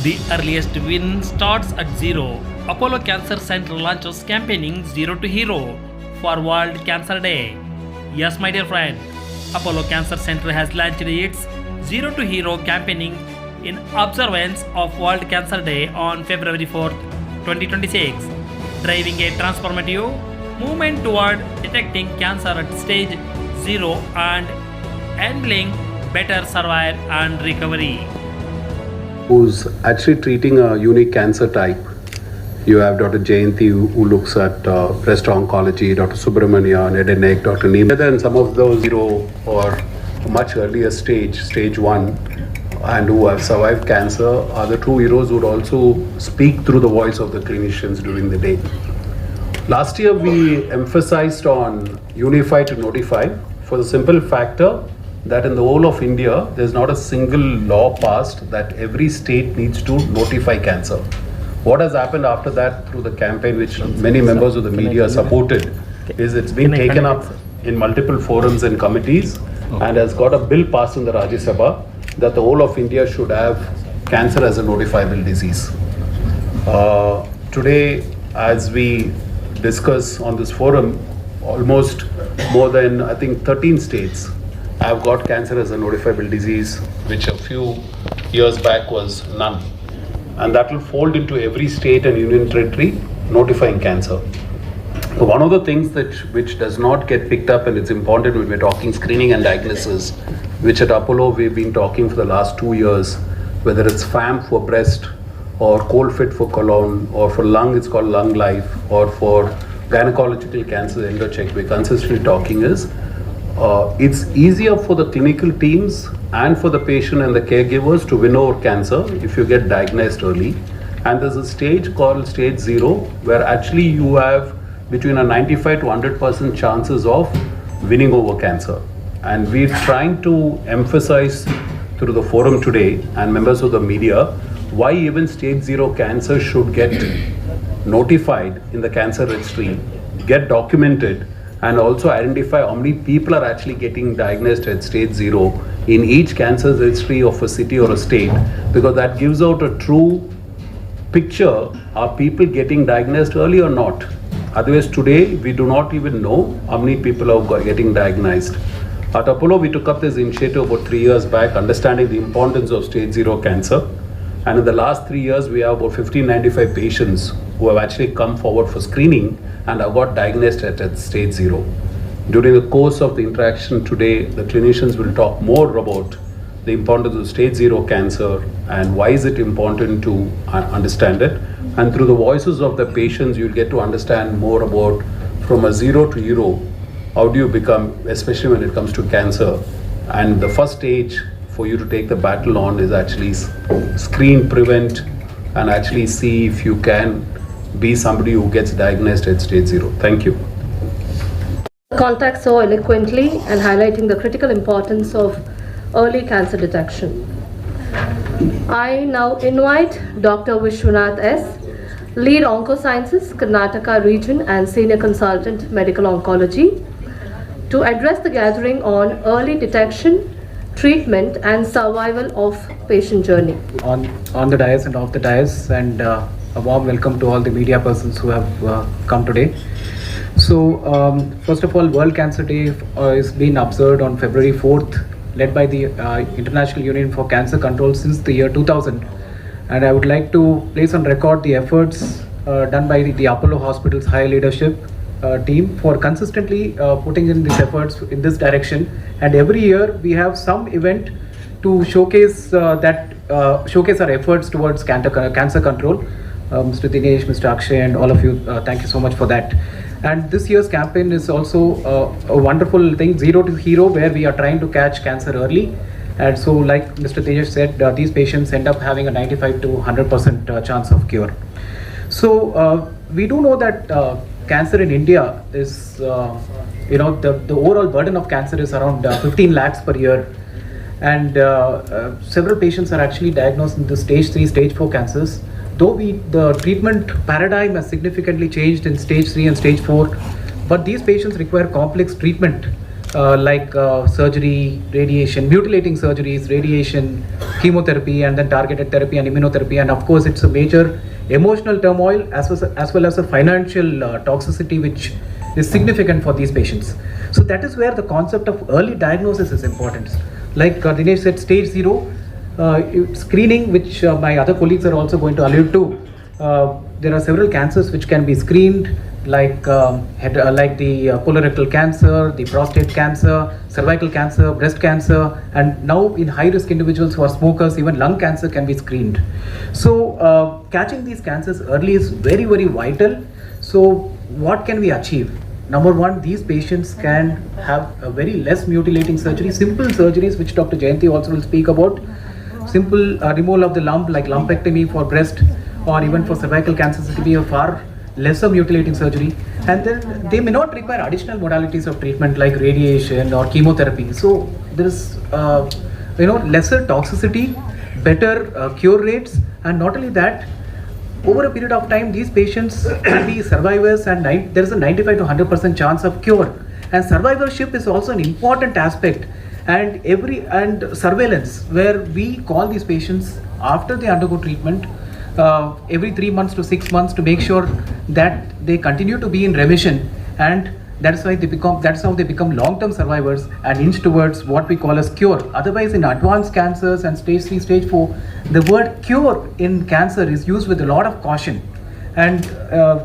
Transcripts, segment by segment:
The earliest win starts at zero. Apollo Cancer Center launches campaigning Zero to Hero for World Cancer Day. Yes, my dear friend, Apollo Cancer Center has launched its Zero to Hero campaigning in observance of World Cancer Day on February 4th, 2026, driving a transformative movement toward detecting cancer at stage 0 and enabling better survival and recovery. Who's actually treating a unique cancer type. You have Dr. Jayanti who looks at breast oncology, Dr. Subramania, head and neck, Dr. Neem. Then some of those zero or much earlier stage 1 and who have survived cancer are the true heroes who would also speak through the voice of the clinicians during the day. Last year we emphasized on unify to notify for the simple factor that in the whole of India, there's not a single law passed that every state needs to notify cancer. What has happened after that through the campaign, which many members of the media supported, is it's been taken up in multiple forums and committees and has got a bill passed in the Rajya Sabha that the whole of India should have cancer as a notifiable disease. Today, as we discuss on this forum, almost more than, I think, 13 states have got cancer as a notifiable disease, which a few years back was none. And that will fold into every state and union territory notifying cancer. So one of the things which does not get picked up, and it's important when we're talking screening and diagnosis, which at Apollo we've been talking for the last 2 years, whether it's FAM for breast or ColdFit for colon, or for lung it's called Lung Life, or for gynecological cancer EndoCheck, we're consistently talking is it's easier for the clinical teams and for the patient and the caregivers to win over cancer if you get diagnosed early. And there's a stage called stage 0 where actually you have between a 95 to 100% chances of winning over cancer. And we're trying to emphasize through the forum today and members of the media why even stage 0 cancer should get notified in the cancer registry, get documented, and also identify how many people are actually getting diagnosed at stage 0 in each cancer registry of a city or a state, because that gives out a true picture, are people getting diagnosed early or not? Otherwise today we do not even know how many people are getting diagnosed. At Apollo we took up this initiative about 3 years back, understanding the importance of stage 0 cancer, and in the last 3 years we have about 1595 patients who have actually come forward for screening and have got diagnosed at stage 0. During the course of the interaction today, the clinicians will talk more about the importance of stage 0 cancer and why is it important to understand it. And through the voices of the patients, you'll get to understand more about from a 0 to hero, how do you become, especially when it comes to cancer. And the first stage for you to take the battle on is actually screen, prevent, and actually see if you can be somebody who gets diagnosed at stage 0. Thank you. Contact so eloquently and highlighting the critical importance of early cancer detection. I now invite Dr. Vishwanath S., Lead Oncosciences, Karnataka Region and Senior Consultant Medical Oncology, to address the gathering on early detection, treatment and survival of patient journey. On the dais and off the dais, and a warm welcome to all the media persons who have come today. So first of all, World Cancer Day is being observed on February 4th, led by the International Union for Cancer Control since the year 2000. And I would like to place on record the efforts done by the Apollo Hospital's high leadership team for consistently putting in these efforts in this direction. And every year we have some event to showcase showcase our efforts towards cancer control. Mr. Dinesh, Mr. Akshay and all of you, thank you so much for that. And this year's campaign is also a wonderful thing, Zero to Hero, where we are trying to catch cancer early. And so like Mr. Tejas said, these patients end up having a 95 to 100% chance of cure. So we do know that cancer in India is, the overall burden of cancer is around 15 lakhs per year. And several patients are actually diagnosed in the stage 3, stage 4 cancers. Though the treatment paradigm has significantly changed in stage 3 and stage 4, but these patients require complex treatment like surgery, radiation, mutilating surgeries, radiation, chemotherapy, and then targeted therapy and immunotherapy. And of course, it's a major emotional turmoil as well as a financial toxicity, which is significant for these patients. So that is where the concept of early diagnosis is important. Like Dinesh said, stage 0 screening, which my other colleagues are also going to allude to. There are several cancers which can be screened, like the colorectal cancer, the prostate cancer, cervical cancer, breast cancer, and now in high-risk individuals who are smokers, even lung cancer can be screened. So catching these cancers early is very, very vital. So what can we achieve? Number one, these patients can have a very less mutilating surgery, simple surgeries, which Dr. Jayanti also will speak about. Simple removal of the lump, like lumpectomy for breast, or even for cervical cancers, it will be a far lesser mutilating surgery, and then they may not require additional modalities of treatment like radiation or chemotherapy. So there is lesser toxicity, better cure rates, and not only that, over a period of time these patients can be survivors, and there is a 95 to 100% chance of cure. And survivorship is also an important aspect, and surveillance, where we call these patients after they undergo treatment every 3 months to 6 months to make sure that they continue to be in remission, and that's how they become long-term survivors and inch towards what we call as cure. Otherwise, in advanced cancers and stage 3, stage 4, the word cure in cancer is used with a lot of caution. And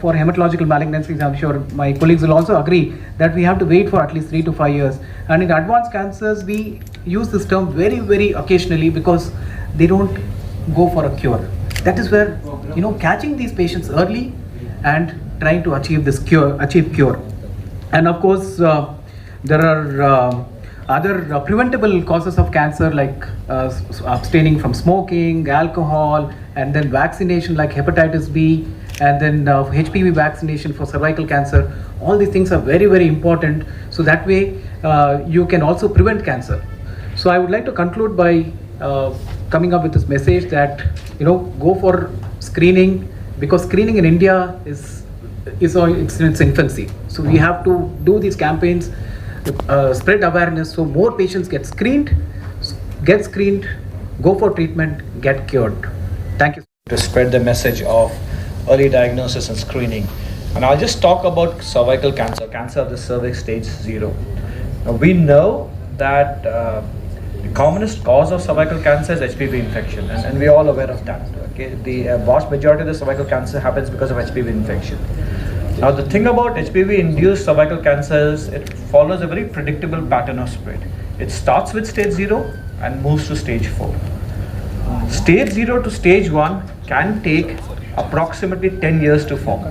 for hematological malignancies, I'm sure my colleagues will also agree that we have to wait for at least 3 to 5 years. And in advanced cancers, we use this term very, very occasionally because they don't go for a cure. That is where, catching these patients early and trying to achieve cure. And of course, there are other preventable causes of cancer, like abstaining from smoking, alcohol, and then vaccination like hepatitis B, and then HPV vaccination for cervical cancer. All these things are very, very important. So that way you can also prevent cancer. So I would like to conclude by coming up with this message that go for screening, because screening in India is in its infancy. So we have to do these campaigns, spread awareness, so more patients get screened, go for treatment, get cured. Thank you. To spread the message of early diagnosis and screening. And I'll just talk about cervical cancer of the cervix stage 0. Now we know that the commonest cause of cervical cancer is HPV infection, and we're all aware of that. Okay, the vast majority of the cervical cancer happens because of HPV infection. Now the thing about HPV-induced cervical cancer is it follows a very predictable pattern of spread. It starts with stage 0 and moves to stage 4. Stage 0 to stage 1 can take approximately 10 years to form.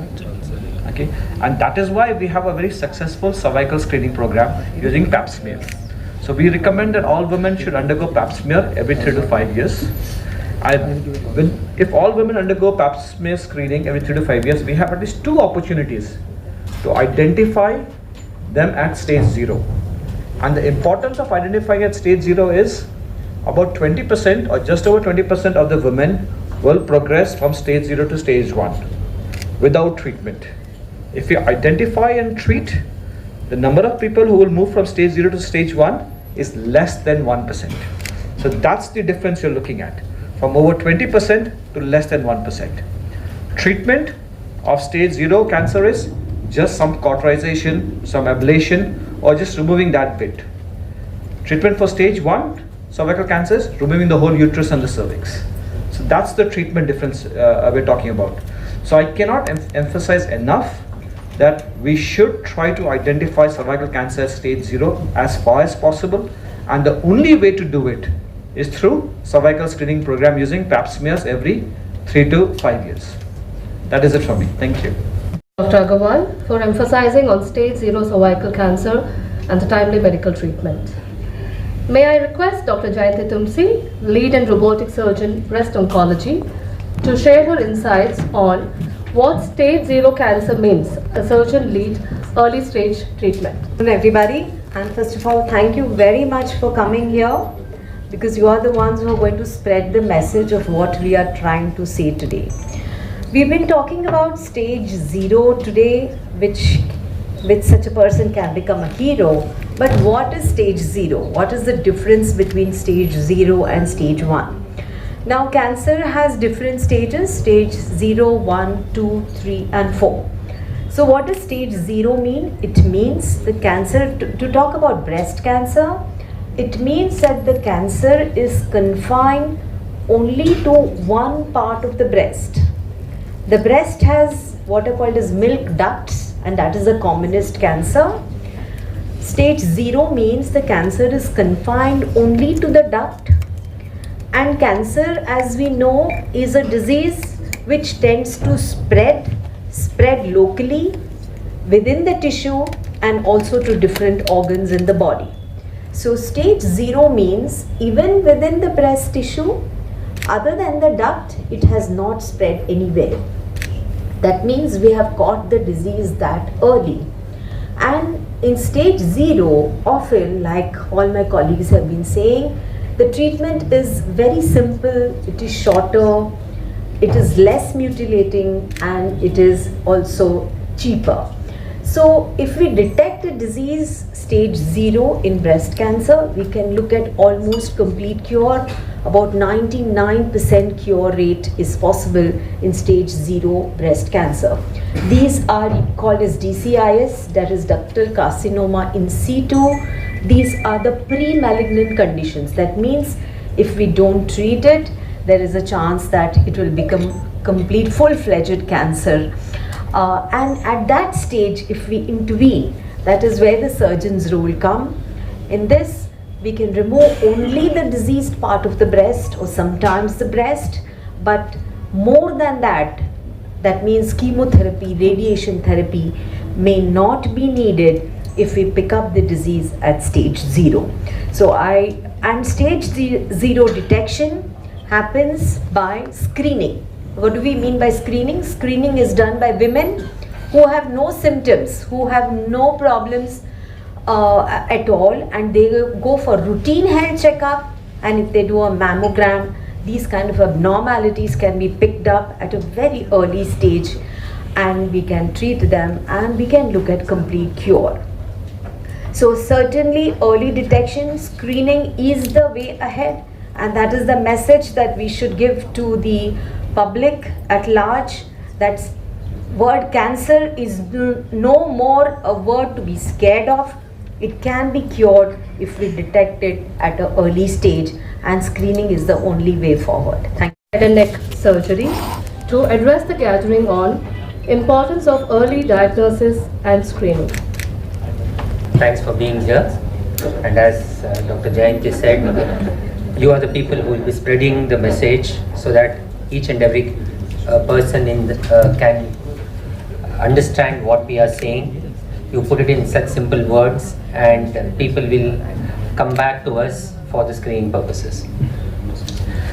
Okay, and that is why we have a very successful cervical screening program using pap smear. So we recommend that all women should undergo pap smear every 3 to 5 years. And if all women undergo pap smear screening every 3 to 5 years, we have at least 2 opportunities to identify them at stage 0. And the importance of identifying at stage 0 is about 20% or just over 20% of the women will progress from stage 0 to stage 1 without treatment. If you identify and treat, the number of people who will move from stage 0 to stage 1 is less than 1%. So that's the difference you're looking at, from over 20% to less than 1%. Treatment of stage 0 cancer is just some cauterization, some ablation, or just removing that bit. Treatment for stage 1 cervical cancer is removing the whole uterus and the cervix. So that's the treatment difference we're talking about. So I cannot emphasize enough that we should try to identify cervical cancer at stage 0 as far as possible, and the only way to do it is through cervical screening program using pap smears every 3 to 5 years. That is it from me. Thank you. Dr. Agarwal for emphasizing on stage 0 cervical cancer and the timely medical treatment. May I request Dr. Jayanti Tumsi, lead and robotic surgeon, breast oncology, to share her insights on what stage 0 cancer means, a surgeon lead early stage treatment. Hello everybody, and first of all thank you very much for coming here, because you are the ones who are going to spread the message of what we are trying to say today. We've been talking about stage 0 today, which such a person can become a hero, But what is stage 0? What is the difference between stage 0 and stage 1? Now cancer has different stages, stage 0, 1, 2, 3 and 4. So what does stage 0 mean? It means the cancer, to talk about breast cancer, it means that the cancer is confined only to one part of the breast. The breast has what are called as milk ducts, and that is the commonest cancer. Stage 0 means the cancer is confined only to the duct, and cancer, as we know, is a disease which tends to spread locally within the tissue and also to different organs in the body. So stage 0 means even within the breast tissue, other than the duct, it has not spread anywhere. That means we have caught the disease that early. And in stage 0, often, like all my colleagues have been saying, the treatment is very simple, it is shorter, it is less mutilating, and it is also cheaper. So if we detect a disease stage 0 in breast cancer, we can look at almost complete cure. About 99% cure rate is possible in stage 0 breast cancer. These are called as DCIS, that is ductal carcinoma in situ. These are the pre-malignant conditions. That means if we don't treat it, there is a chance that it will become complete full-fledged cancer. And at that stage, if we intervene, that is where the surgeon's role comes. In this, we can remove only the diseased part of the breast or sometimes the breast, but more than that, that means chemotherapy, radiation therapy may not be needed if we pick up the disease at stage 0. And stage 0 detection happens by screening. What do we mean by screening? Screening is done by women who have no symptoms, who have no problems at all, and they go for routine health checkup, and if they do a mammogram, these kind of abnormalities can be picked up at a very early stage, and we can treat them and we can look at complete cure. So certainly early detection, screening is the way ahead, and that is the message that we should give to the public at large, that word cancer is no more a word to be scared of. It can be cured if we detect it at an early stage, and screening is the only way forward. Thank you. Head and neck surgery to address the gathering on importance of early diagnosis and screening. Thanks for being here. And as Dr. Jayanti said, you are the people who will be spreading the message so that each and every person can understand what we are saying. You put it in such simple words, and people will come back to us for the screening purposes.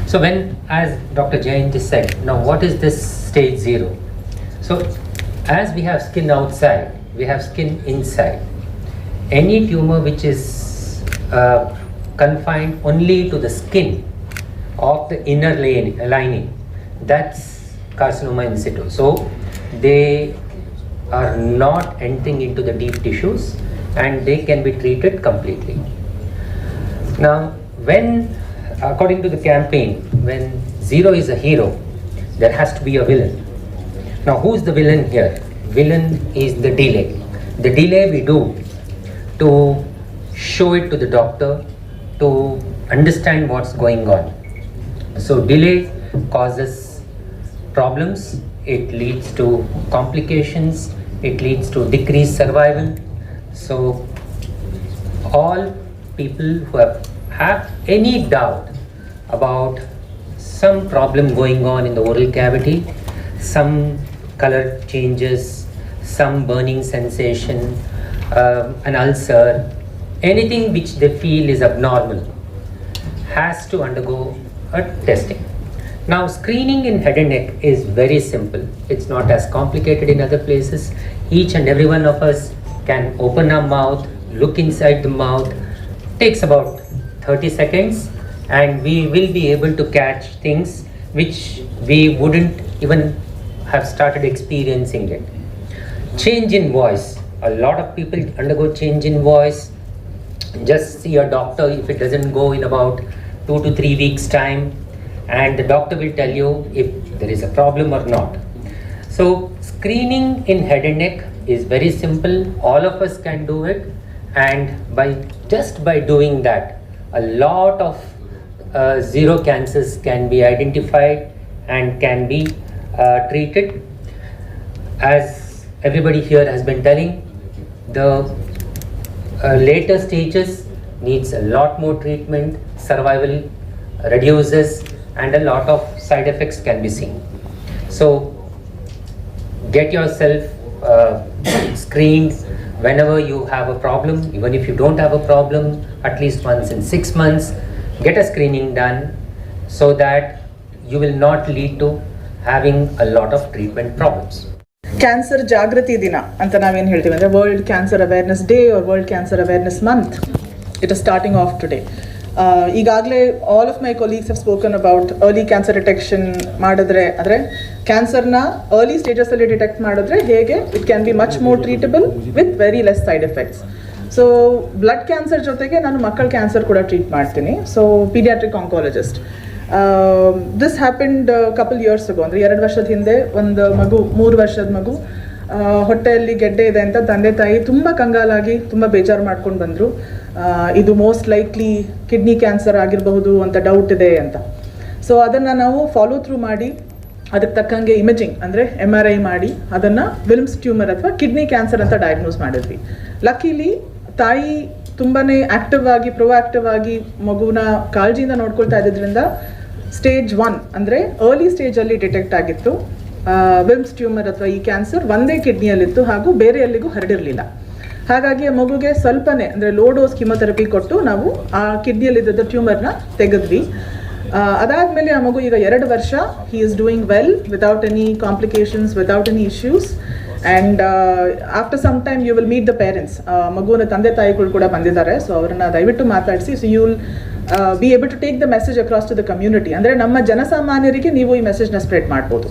So when, as Dr. Jayanti said, now what is this stage 0? So as we have skin outside, we have skin inside. Any tumor which is confined only to the skin of the inner lining, that's carcinoma in situ. So they are not entering into the deep tissues, and they can be treated completely. Now, when, according to the campaign, when 0 is a hero, there has to be a villain. Now, who's the villain here? Villain is the delay. The delay we do to show it to the doctor, to understand what's going on. So delay causes problems, it leads to complications, it leads to decreased survival. So all people who have any doubt about some problem going on in the oral cavity, some color changes, some burning sensation, an ulcer, anything which they feel is abnormal, has to undergo a testing. Now, screening in head and neck is very simple. It's not as complicated in other places. Each and every one of us can open our mouth, look inside the mouth. Takes about 30 seconds, and we will be able to catch things which we wouldn't even have started experiencing it. Change in voice. A lot of people undergo change in voice. just see a doctor if it doesn't go in about 2 to 3 weeks time, and the doctor will tell you if there is a problem or not. So screening in head and neck is very simple. All of us can do it, and just by doing that, a lot of zero cancers can be identified and can be treated. As everybody here has been telling, the later stages needs a lot more treatment, survival reduces, and a lot of side effects can be seen. So get yourself screened whenever you have a problem. Even if you don't have a problem, at least once in 6 months, get a screening done, so that you will not lead to having a lot of treatment problems. Cancer ಜಾಗೃತಿ ದಿನ ಅಂತ ನಾವೇನು ಹೇಳ್ತೀವಿ ಅಂದರೆ world cancer awareness day or world cancer awareness month. It is starting of today. ಈಗಾಗಲೇ all of my colleagues have spoken about early cancer detection ಮಾಡಿದ್ರೆ, ಅಂದರೆ ಕ್ಯಾನ್ಸರ್ನ ಅರ್ಲಿ ಸ್ಟೇಜಸಲ್ಲಿ ಡಿಟೆಕ್ಟ್ ಮಾಡಿದ್ರೆ ಹೇಗೆ it can be much more treatable with very less side effects. So blood cancer ಜೊತೆಗೆ ನಾನು ಮಕ್ಕಳ ಕ್ಯಾನ್ಸರ್ ಕೂಡ ಟ್ರೀಟ್ ಮಾಡ್ತೀನಿ. So paediatric oncologist. This happened couple years ago, ಅಂದರೆ 2 ವರ್ಷದ ಹಿಂದೆ ಒಂದು ಮಗು, 3 ವರ್ಷದ ಮಗು, ಹೊಟ್ಟೆಯಲ್ಲಿ ಗೆಡ್ಡೆ ಇದೆ ಅಂತ ತಂದೆ ತಾಯಿ ತುಂಬ ಕಂಗಾಲಾಗಿ ತುಂಬ ಬೇಜಾರು ಮಾಡ್ಕೊಂಡು ಬಂದರು. ಇದು ಮೋಸ್ಟ್ ಲೈಕ್ಲಿ ಕಿಡ್ನಿ ಕ್ಯಾನ್ಸರ್ ಆಗಿರಬಹುದು ಅಂತ ಡೌಟ್ ಇದೆ ಅಂತ. ಸೊ ಅದನ್ನು ನಾವು ಫಾಲೋ ಥ್ರೂ ಮಾಡಿ ಅದಕ್ಕೆ ತಕ್ಕಂಗೆ ಇಮೇಜಿಂಗ್ ಅಂದರೆ MRI ಮಾಡಿ ಅದನ್ನು ವಿಲ್ಮ್ಸ್ ಟ್ಯೂಮರ್ ಅಥವಾ ಕಿಡ್ನಿ ಕ್ಯಾನ್ಸರ್ ಅಂತ ಡಯಾಗ್ನೋಸ್ ಮಾಡಿದ್ವಿ. ಲಕ್ಕಿಲಿ ತಾಯಿ ತುಂಬಾ ಆ್ಯಕ್ಟಿವ್ ಆಗಿ, ಪ್ರೊಆಕ್ಟಿವ್ ಆಗಿ ಮಗುನ ಕಾಳಜಿಯಿಂದ ನೋಡ್ಕೊಳ್ತಾ ಇದ್ದಿದ್ದರಿಂದ ಸ್ಟೇಜ್ 1 ಅಂದರೆ ಅರ್ಲಿ ಸ್ಟೇಜಲ್ಲಿ ಡಿಟೆಕ್ಟ್ ಆಗಿತ್ತು. ವಿಲ್ಮ್ಸ್ ಟ್ಯೂಮರ್ ಅಥವಾ ಈ ಕ್ಯಾನ್ಸರ್ ಒಂದೇ ಕಿಡ್ನಿಯಲ್ಲಿತ್ತು ಹಾಗೂ ಬೇರೆ ಎಲ್ಲಿಗೂ ಹರಡಿರಲಿಲ್ಲ. ಹಾಗಾಗಿ ಆ ಮಗುಗೆ ಸ್ವಲ್ಪನೇ ಅಂದರೆ ಲೋ ಡೋಸ್ ಕಿಮೊಥೆರಪಿ ಕೊಟ್ಟು ನಾವು ಆ ಕಿಡ್ನಿಯಲ್ಲಿದ್ದ ಟ್ಯೂಮರ್ನ ತೆಗೆದ್ವಿ. ಅದಾದಮೇಲೆ ಆ ಮಗು ಈಗ 2 ವರ್ಷ, he is doing well without any complications, without any issues. And after some time you will meet the parents. ಮಗುವಿನ ತಂದೆ ತಾಯಿಗಳು ಕೂಡ ಬಂದಿದ್ದಾರೆ. ಸೊ ಅವರನ್ನು ದಯವಿಟ್ಟು ಮಾತಾಡಿಸಿ. So you will be able to take the message across to the community. ಅಂದರೆ ನಮ್ಮ ಜನಸಾಮಾನ್ಯರಿಗೆ ನೀವು ಈ ಮೆಸೇಜ್ನ ಸ್ಪ್ರೆಡ್ ಮಾಡ್ಬೋದು.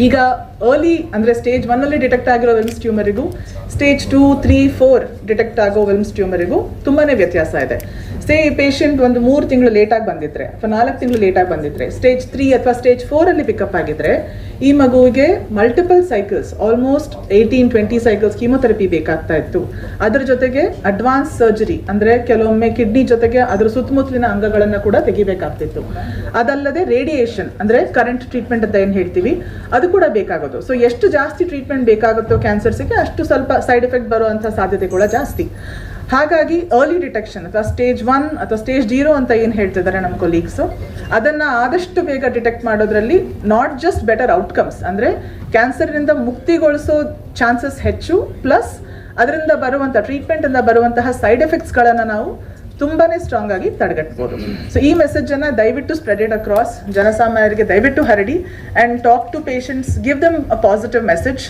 ಈಗ ಅರ್ಲಿ ಅಂದರೆ ಸ್ಟೇಜ್ 1ಅಲ್ಲಿ ಡಿಟೆಕ್ಟ್ ಆಗಿರೋ ವಿಲ್ಮ್ಸ್ ಟ್ಯೂಮರಿಗೂ ಸ್ಟೇಜ್ 2, 3, 4 ಡಿಟೆಕ್ಟ್ ಆಗೋ ವಿಲ್ಮ್ಸ್ ಟ್ಯೂಮರಿಗೂ ತುಂಬಾ ವ್ಯತ್ಯಾಸ ಇದೆ. ಈ ಪೇಷಂಟ್ ಒಂದು 3 ತಿಂಗಳು ಲೇಟಾಗಿ ಬಂದಿದ್ರೆ ಅಥವಾ 4 ತಿಂಗಳು ಲೇಟಾಗಿ ಬಂದಿದ್ರೆ, ಸ್ಟೇಜ್ 3 ಅಥವಾ ಸ್ಟೇಜ್ 4ಅಲ್ಲಿ ಪಿಕಪ್ ಆಗಿದ್ರೆ ಈ ಮಗುವಿಗೆ multiple cycles, almost 18-20 cycles chemotherapy ಬೇಕಾಗ್ತಾ ಇತ್ತು. ಅದರ ಜೊತೆಗೆ ಅಡ್ವಾನ್ಸ್ ಸರ್ಜರಿ ಅಂದರೆ ಕೆಲವೊಮ್ಮೆ ಕಿಡ್ನಿ ಜೊತೆಗೆ ಅದರ ಸುತ್ತಮುತ್ತಲಿನ ಅಂಗಗಳನ್ನು ಕೂಡ ತೆಗಿಬೇಕಾಗ್ತಿತ್ತು. ಅದಲ್ಲದೆ ರೇಡಿಯೇಷನ್ ಅಂದರೆ ಕರೆಂಟ್ ಟ್ರೀಟ್ಮೆಂಟ್ ಅಂತ ಏನು ಹೇಳ್ತೀವಿ ಅದು ಕೂಡ ಬೇಕಾಗೋದು. ಸೊ ಎಷ್ಟು ಜಾಸ್ತಿ ಟ್ರೀಟ್ಮೆಂಟ್ ಬೇಕಾಗುತ್ತೋ ಕ್ಯಾನ್ಸರ್ಸಿಗೆ ಅಷ್ಟು ಸ್ವಲ್ಪ ಸೈಡ್ ಎಫೆಕ್ಟ್ ಬರುವಂಥ ಸಾಧ್ಯತೆ ಕೂಡ ಜಾಸ್ತಿ. ಹಾಗಾಗಿ ಅರ್ಲಿ ಡಿಟೆಕ್ಷನ್ ಅಥವಾ ಸ್ಟೇಜ್ 1 ಅಥವಾ ಸ್ಟೇಜ್ 0 ಅಂತ ಏನು ಹೇಳ್ತಿದ್ದಾರೆ ನಮ್ಮ ಕೊಲೀಗ್ಸು, ಅದನ್ನು ಆದಷ್ಟು ಬೇಗ ಡಿಟೆಕ್ಟ್ ಮಾಡೋದ್ರಲ್ಲಿ ನಾಟ್ ಜಸ್ಟ್ ಬೆಟರ್ ಔಟ್ಕಮ್ಸ್ ಅಂದರೆ ಕ್ಯಾನ್ಸರ್ನಿಂದ ಮುಕ್ತಿಗೊಳಿಸೋ ಚಾನ್ಸಸ್ ಹೆಚ್ಚು, ಪ್ಲಸ್ ಅದರಿಂದ ಬರುವಂಥ ಟ್ರೀಟ್ಮೆಂಟಿಂದ ಬರುವಂತಹ ಸೈಡ್ ಎಫೆಕ್ಟ್ಸ್ಗಳನ್ನು ನಾವು ತುಂಬಾ ಸ್ಟ್ರಾಂಗ್ ಆಗಿ ತಡೆಗಟ್ಬೋದು. ಸೊ ಈ ಮೆಸೇಜನ್ನು ದಯವಿಟ್ಟು ಸ್ಪ್ರೆಡ್ ಇಟ್ ಅಕ್ರಾಸ್, ಜನಸಾಮಾನ್ಯರಿಗೆ ದಯವಿಟ್ಟು ಹರಡಿ. And talk to patients, give them a positive message.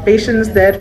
Patients there